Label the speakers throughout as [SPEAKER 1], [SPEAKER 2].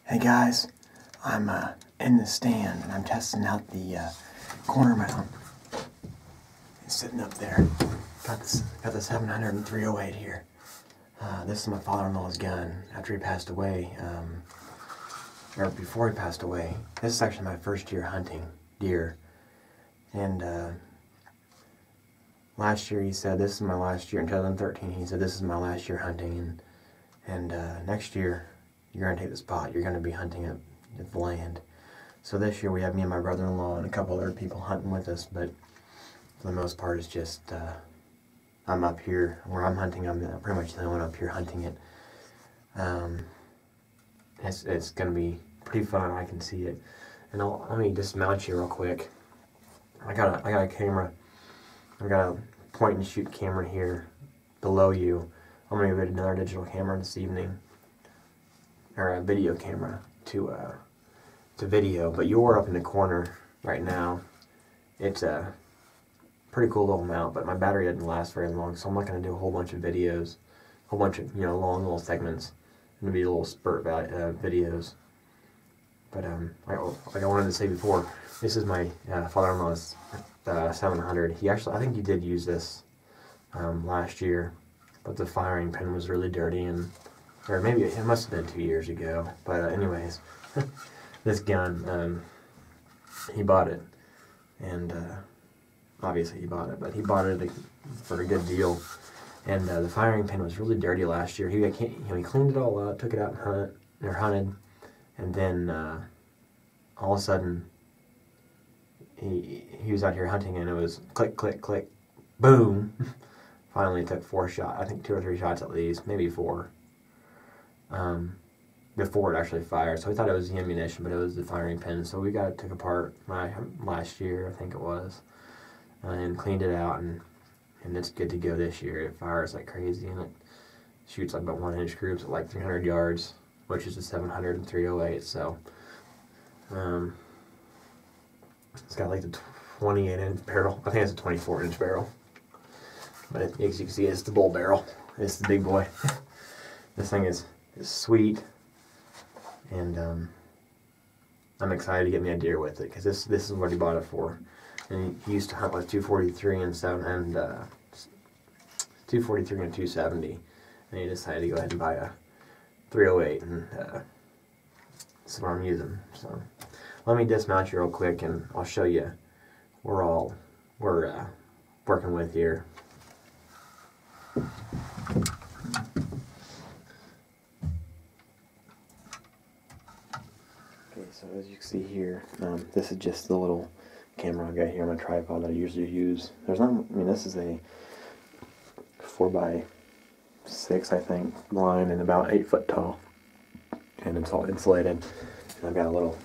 [SPEAKER 1] Hey guys, I'm in the stand and I'm testing out the corner mount. It's sitting up there. Got the 700 and 308 here. This is my father-in-law's gun after he passed away, or before he passed away. This is actually my first year hunting deer. And last year he said, this is my last year, in 2013, he said, this is my last year hunting, and next year you're going to take the spot. You're going to be hunting at the land. So this year we have me and my brother-in-law and a couple other people hunting with us, but for the most part it's just, I'm up here where I'm hunting. I'm pretty much the only one up here hunting it. It's going to be pretty fun. I can see it. And let me dismount you real quick. I got a camera. I've got a point and shoot camera here below you. I'm going to get another digital camera this evening, or a video camera to video. But you're up in the corner right now. It's a pretty cool little mount, but my battery doesn't last very long, so I'm not going to do a whole bunch of videos, a whole bunch of long little segments. Maybe a little spurt videos. But like I wanted to say before, this is my father-in-law's 700. He actually, I think he did use this last year, but the firing pin was really dirty, or maybe it must have been 2 years ago. But anyways, this gun, he bought it, and obviously he bought it, but he bought it for a good deal. And the firing pin was really dirty last year. He cleaned it all up, took it out and hunted, and then all of a sudden he was out here hunting, and it was click, click, click, boom. Finally took 4 shots, I think 2 or 3 shots at least, maybe 4, before it actually fired. So we thought it was the ammunition, but it was the firing pin. So we got it took apart last year, I think it was, and cleaned it out, and it's good to go this year. It fires like crazy, and it shoots like about 1-inch groups at like 300 yards, which is a 700 and 308. So it's got like the 28-inch barrel. I think it's a 24-inch barrel, but as you can see, it's the bull barrel. It's the big boy. This thing is sweet, and I'm excited to get me a deer with it, because this is what he bought it for. And he used to hunt with 243 and 270, and he decided to go ahead and buy a 308, and this is what I'm using. So let me dismount you real quick, and I'll show you we're working with here. Okay, so as you can see here, this is just the little camera I got here on my tripod that I usually use. This is a 4x6, I think, line, and about 8 foot tall, and it's all insulated. And I've got a little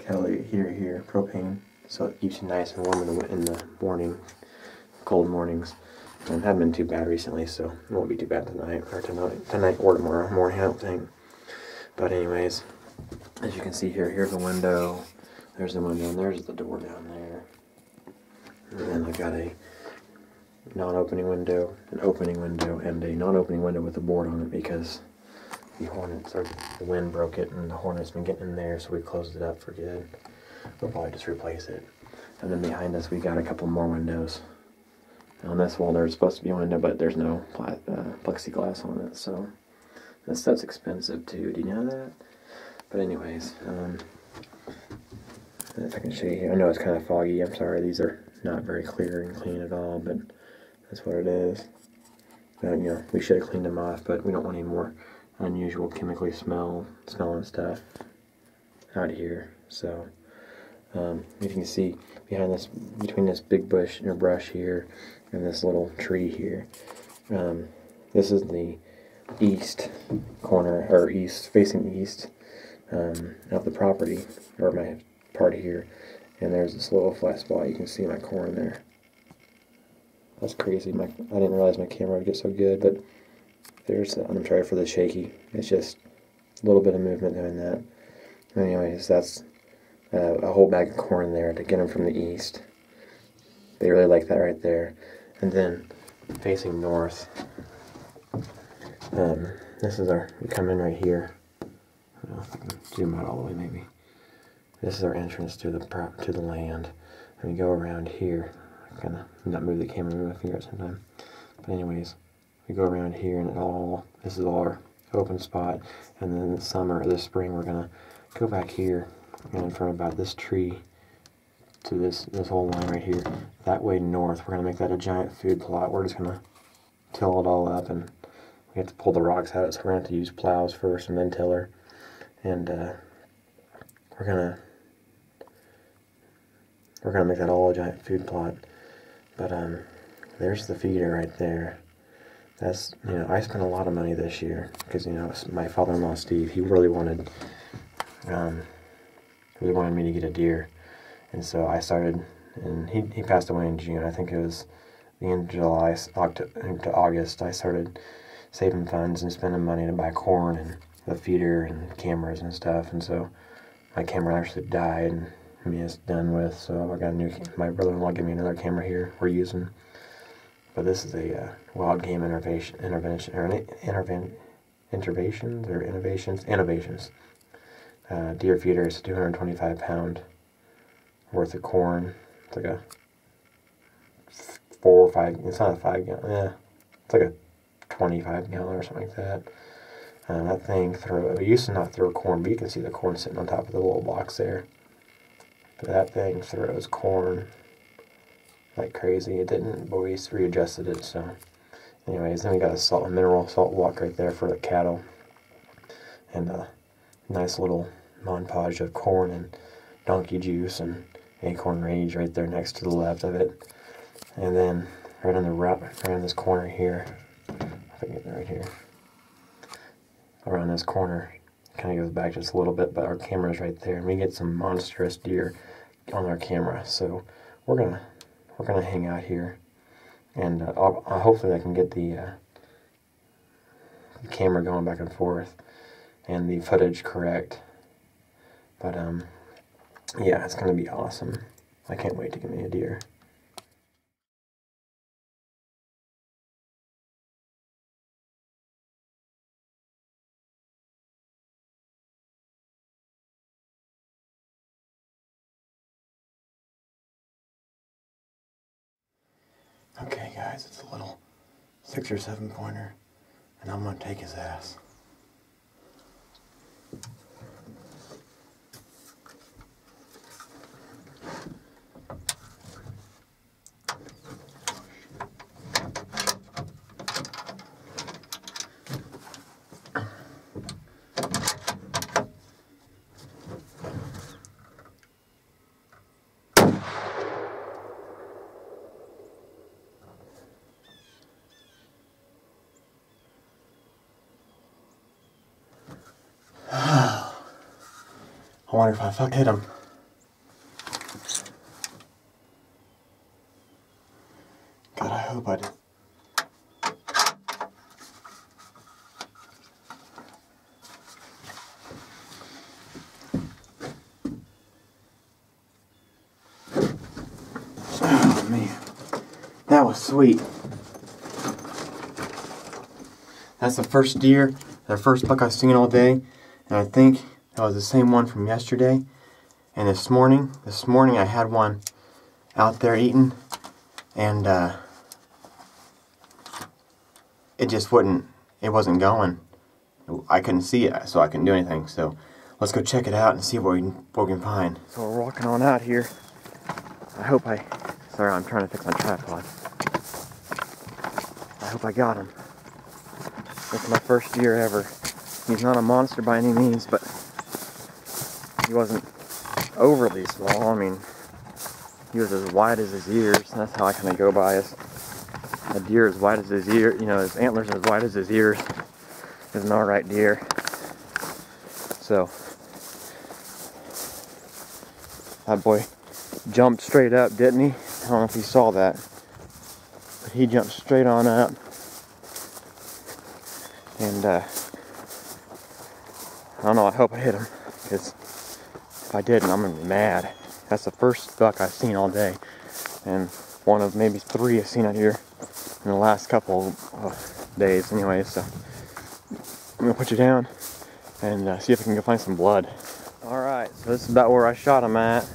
[SPEAKER 1] kettle here, propane, so it keeps you nice and warm in the morning, cold mornings. And it hasn't been too bad recently, so it won't be too bad tonight or tomorrow morning, I don't think. But anyways, as you can see here, here's the window. There's the window, and there's the door down there. And then I've got a non-opening window, an opening window, and a non-opening window with a board on it, because the hornets, or the wind broke it, and the hornets been getting in there, so we closed it up for good. We'll probably just replace it. And then behind us, we got a couple more windows. On this wall, there's supposed to be a window, but there's no plexiglass on it, so this stuff's expensive too. Do you know that? But anyways, if I can show you here, I know it's kind of foggy. I'm sorry, these are not very clear and clean at all, but that's what it is. We should have cleaned them off, but we don't want any more unusual chemically smelling stuff out here. So, if you can see behind this, between this big bush or brush here and this little tree here, this is the east corner, or facing east of the property, or my part here, and there's this little flat spot. You can see my corn there. That's crazy. I didn't realize my camera would get so good, but there's, I'm sorry for the shaky. It's just a little bit of movement doing that. Anyways, that's a whole bag of corn there to get them from the east. They really like that right there. And then facing north, this is we come in right here. I don't know if I can zoom out all the way maybe. This is our entrance to the land. And we go around here. I kind of not move the camera, move my finger at the same time. But anyways, we go around here and this is our open spot. And then in the summer or the spring, we're gonna go back here and in front of about this tree to this whole line right here. That way north, we're gonna make that a giant food plot. We're just gonna till it all up, and we have to pull the rocks out, so we're gonna have to use plows first and then tiller. And we're gonna make that all a giant food plot. But there's the feeder right there. That's, you know, I spent a lot of money this year because, you know, my father-in-law Steve, he really wanted me to get a deer. And so I started, and he passed away in June. I think it was the end of July to August. I started saving funds and spending money to buy corn and the feeder and cameras and stuff. And so my camera actually died, and I mean, it's done with. So I got a new. My brother-in-law gave me another camera here we're using. But this is a wild game innovations. Deer feeder. It's a 225 pound worth of corn. It's like a 4 or 5. It's not a 5 gallon. Yeah, it's like a 25 gallon or something like that. That thing we used to not throw corn, but you can see the corn sitting on top of the little box there. But that thing throws corn like crazy. It didn't, but we readjusted it. So, anyways, then we got a mineral salt walk right there for the cattle, and a nice little montage of corn and donkey juice and acorn range right there next to the left of it. And then right on the right around this corner here, if I can get right here, around this corner, kind of goes back just a little bit, but our camera's right there, and we get some monstrous deer on our camera. So we're gonna hang out here, and hopefully I can get the camera going back and forth and the footage correct. But yeah, it's gonna be awesome. I can't wait to get me a deer. Okay guys, it's a little 6 or 7 pointer, and I'm gonna take his ass. I wonder if I hit him. God, I hope I did. Oh man, that was sweet. That's the first deer, the first buck I've seen all day, and I think that was the same one from yesterday. And this morning I had one out there eating, and it just it wasn't going. I couldn't see it, so I couldn't do anything. So let's go check it out and see what we can find. So we're walking on out here. Sorry, I'm trying to fix my tripod. I hope I got him. That's my first deer ever. He's not a monster by any means, but he wasn't overly small. I mean, he was as wide as his ears. That's how I kind of go by it. A deer as wide as his ear, you know, his antlers as wide as his ears is an alright deer. So, that boy jumped straight up, didn't he? I don't know if you saw that. But he jumped straight on up. And, I don't know, I hope I hit him. Because if I didn't, I'm going to be mad. That's the first buck I've seen all day. And one of maybe 3 I've seen out here in the last couple of days anyway. So I'm going to put you down
[SPEAKER 2] and see if I can go find some blood. Alright, so this is about where I shot him at.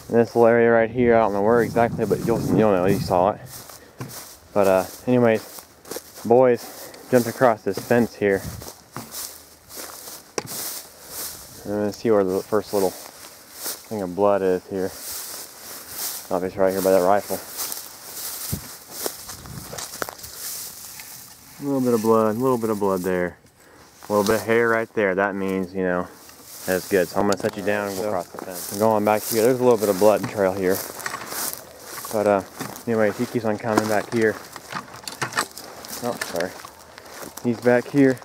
[SPEAKER 2] In this little area right here. I don't know where exactly, but you'll know, you saw it. But anyways, boys jumped across this fence here. I'm gonna see where the first little thing of blood is here. Obviously right here by that rifle. A little bit of blood there. A little bit of hair right there. That means, you know, that's good. So I'm gonna set you down and go across the fence. I'm going back here. There's a little bit of blood trail here. But anyways, he keeps on coming back here. Oh, sorry. He's back here.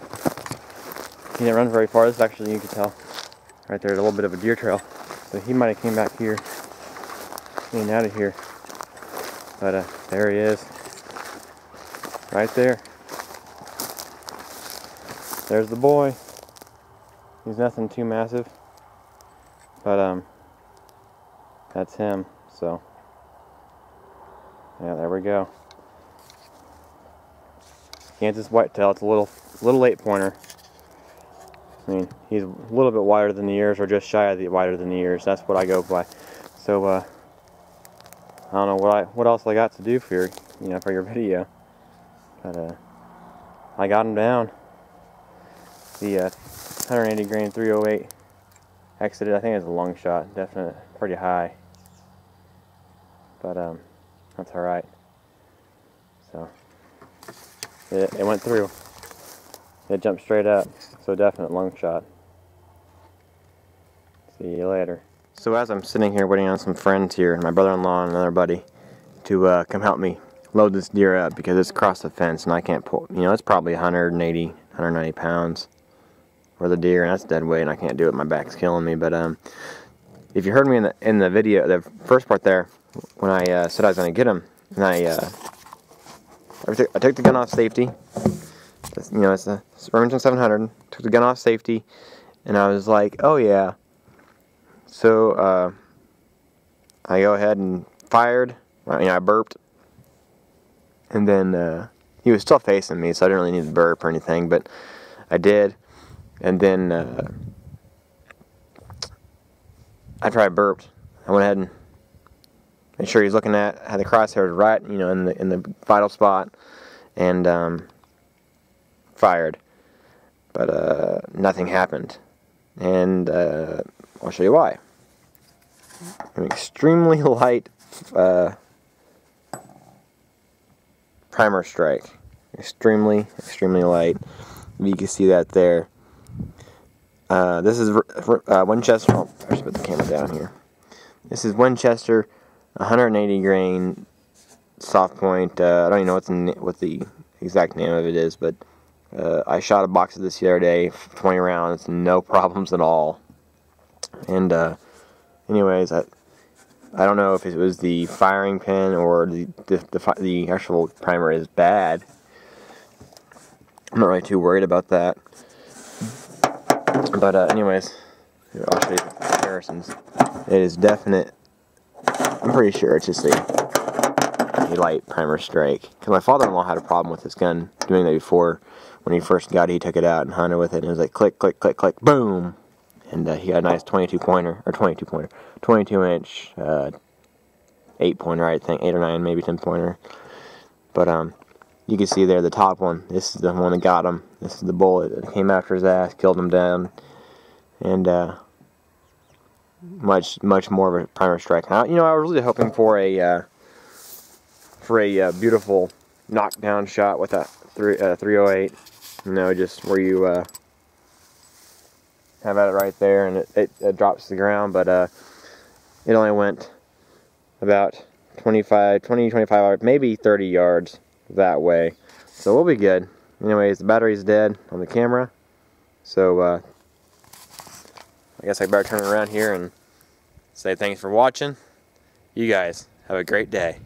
[SPEAKER 2] He didn't run very far. This is actually, you can tell, right there's a little bit of a deer trail. So he might have came back here, getting out of here. But there he is. Right there. There's the boy. He's nothing too massive. But that's him. So yeah, there we go. Kansas whitetail. It's a little 8-pointer. I mean, he's a little bit wider than the ears, or just shy of the wider than the ears. That's what I go by. So I don't know what else I got to do for your for your video. But I got him down. The 180 grain 308 exited. I think it's a long shot, definitely pretty high. But that's all right. So it went through. It jumped straight up. So definite long shot. See you later. So as I'm sitting here waiting on some friends here, my brother-in-law and another buddy, to come help me load this deer up because it's across the fence and I can't pull. You know, it's probably 180, 190 pounds for the deer, and that's dead weight, and I can't do it. My back's killing me. But if you heard me in the video, the first part there, when I said I was going to get him, and I took the gun off safety. You know, it's a Remington 700. Took the gun off safety, and I was like, oh yeah. So I go ahead and fired. I burped, and then he was still facing me, so I didn't really need to burp or anything, but I did. And then after I burped, I went ahead and made sure he's looking had the crosshairs right, you know, in the vital spot, and fired. But nothing happened, and I'll show you why. An extremely light primer strike. Extremely light. You can see that there. This is Winchester. Oh, I should put the camera down here. This is Winchester 180 grain soft point. I don't even know what the exact name of it is, but I shot a box of this the other day, 20 rounds, no problems at all. And anyways, I don't know if it was the firing pin or the actual primer is bad. I'm not really too worried about that. But anyways, I'll show you the comparisons. It is definite. I'm pretty sure it's just a light primer strike. Because my father-in-law had a problem with this gun doing that before. When he first got it, he took it out and hunted with it, and it was like click, click, click, click, boom. And he got a nice 22-inch 8-pointer, I think, 8 or 9, maybe 10-pointer. But you can see there the top one. This is the one that got him. This is the bullet that came after his ass, killed him down, and much more of a primer strike. Now, you know, I was really hoping for a beautiful knockdown shot with that 308. You know, just where you have at it right there, and it drops to the ground. But it only went about 25, maybe 30 yards that way. So we'll be good. Anyways, the battery's dead on the camera. So I guess I better turn it around here and say thanks for watching. You guys have a great day.